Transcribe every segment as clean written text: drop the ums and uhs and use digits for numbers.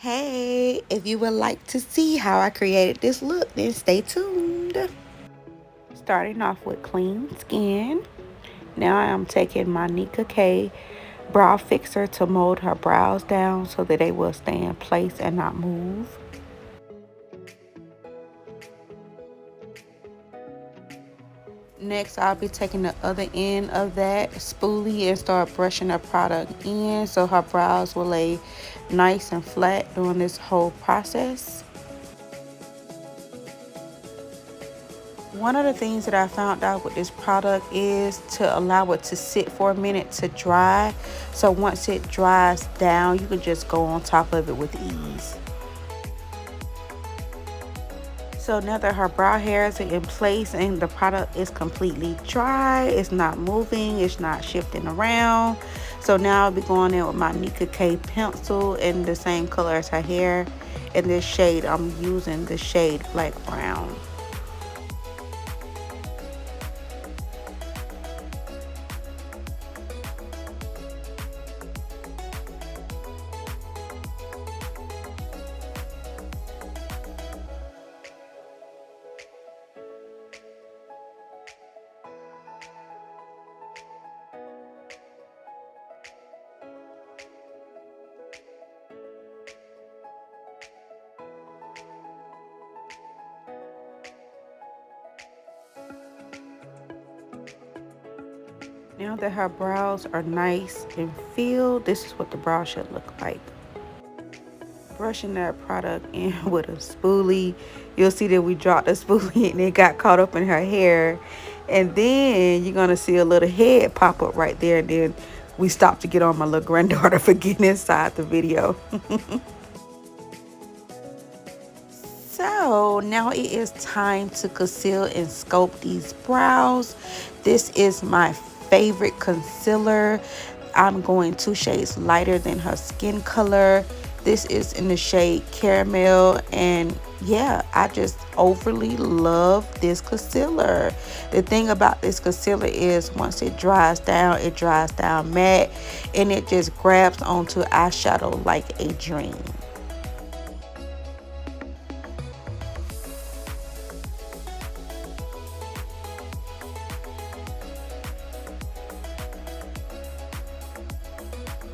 Hey, if you would like to see how I created this look, then stay tuned. Starting off with clean skin. Now I am taking my Nicka Kay Brow Fixer to mold her brows down so that they will stay in place and not move. Next, I'll be taking the other end of that spoolie and start brushing the product in so her brows will lay nice and flat during this whole process. One of the things that I found out with this product is to allow it to sit for a minute to dry. So once it dries down, you can just go on top of it with ease. So now that her brow hairs are in place and the product is completely dry, it's not moving, it's not shifting around. So now I'll be going in with my Nicka Kay pencil in the same color as her hair. In this shade, I'm using the shade Black Brown. Now that her brows are nice and filled, this is what the brow should look like. Brushing that product in with a spoolie, you'll see that we dropped the spoolie and it got caught up in her hair. And then you're gonna see a little head pop up right there. And then we stopped to get on my little granddaughter for getting inside the video. So now it is time to conceal and sculpt these brows. This is my favorite concealer. I'm going 2 shades lighter than her skin color. This is in the shade Caramel, and yeah, I just overly love this concealer. The thing about this concealer is once it dries down matte, and it just grabs onto eyeshadow like a dream.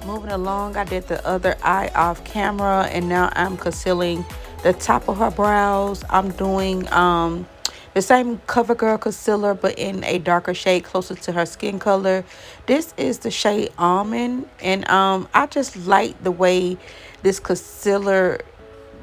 Moving along, I did the other eye off camera, and now I'm concealing the top of her brows. I'm doing the same CoverGirl concealer but in a darker shade closer to her skin color. This is the shade Almond, and I just like the way this concealer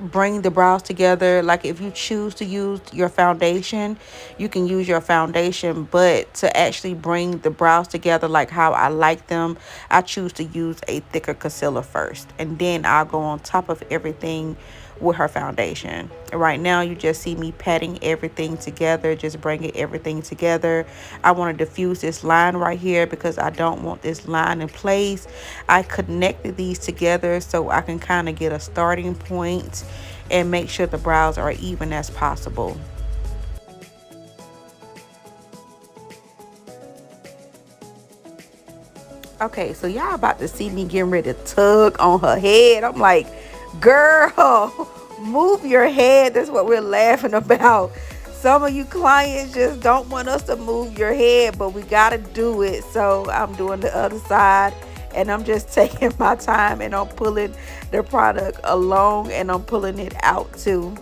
bring the brows together. Like if you choose to use your foundation, you can use your foundation, but to actually bring the brows together like how I like them, I choose to use a thicker concealer first, and then I'll go on top of everything with her foundation. Right now you just see me patting everything together, just bringing everything together. I want to diffuse this line right here because I don't want this line in place. I connected these together so I can kind of get a starting point and make sure the brows are even as possible. Okay, so y'all about to see me getting ready to tug on her head. I'm like, girl, move your head. That's what we're laughing about. Some of you clients just don't want us to move your head, but we gotta do it. So I'm doing the other side, and I'm just taking my time, and I'm pulling the product along, and I'm pulling it out too.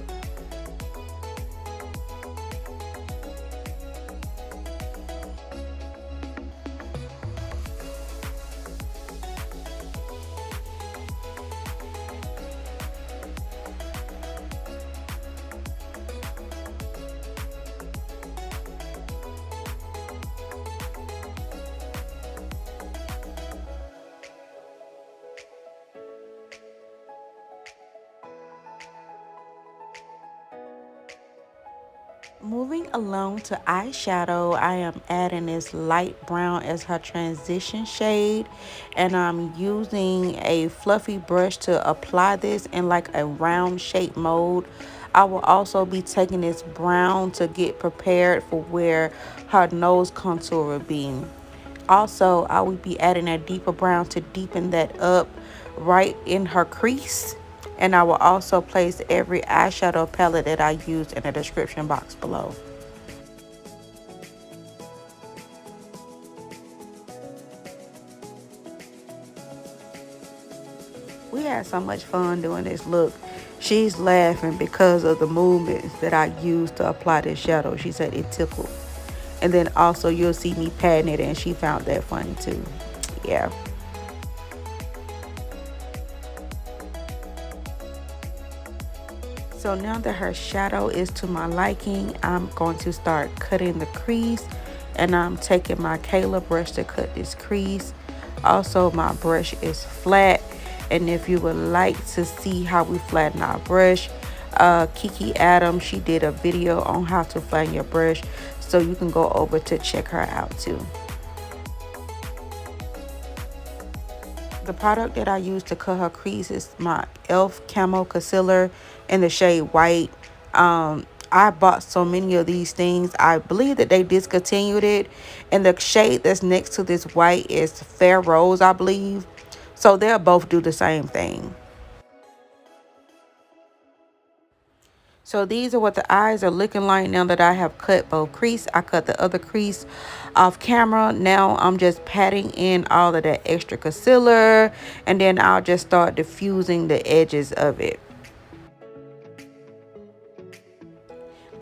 Moving along to eyeshadow, I am adding this light brown as her transition shade, and I'm using a fluffy brush to apply this in like a round shape mold. I will also be taking this brown to get prepared for where her nose contour will be. Also, I will be adding a deeper brown to deepen that up right in her crease. And I will also place every eyeshadow palette that I used in the description box below. We had so much fun doing this look. She's laughing because of the movements that I used to apply this shadow. She said it tickled. And then also you'll see me patting it, and she found that funny too. Yeah. So now that her shadow is to my liking, I'm going to start cutting the crease, and I'm taking my Kayla brush to cut this crease. Also, my brush is flat, and if you would like to see how we flatten our brush, Kiki Adams, she did a video on how to flatten your brush, so you can go over to check her out too. The product that I use to cut her crease is my e.l.f. Camo Concealer in the shade White. I bought so many of these things. I believe that they discontinued it. And the shade that's next to this white is Fair Rose, I believe. So they'll both do the same thing. So these are what the eyes are looking like now that I have cut both crease. I cut the other crease off camera. Now I'm just patting in all of that extra concealer, and then I'll just start diffusing the edges of it.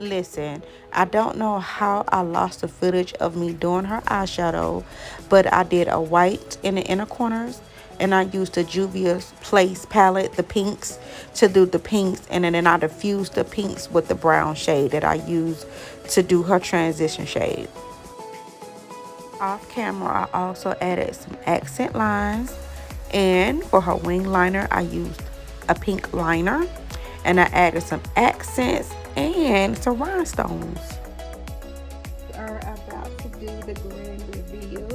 Listen, I don't know how I lost the footage of me doing her eyeshadow, but I did a white in the inner corners, and I used the Juvia Place palette, the pinks, to do the pinks, and then I diffused the pinks with the brown shade that I used to do her transition shade. Off camera, I also added some accent lines, and for her wing liner, I used a pink liner, and I added some accents and some rhinestones. We are about to do the grand reveal.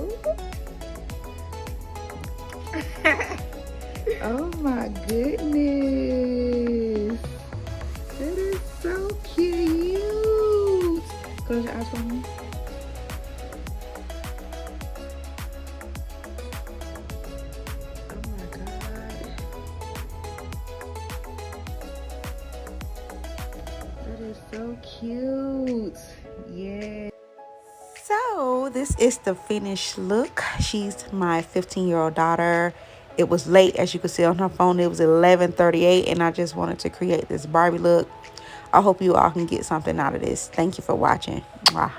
Oh my goodness, that is so cute. Close your eyes for me. So cute. Yeah. So this is the finished look. She's my 15-year-old daughter. It was late, as you can see on her phone. It was 11:38, and I just wanted to create this Barbie look. I hope you all can get something out of this. Thank you for watching. Mwah.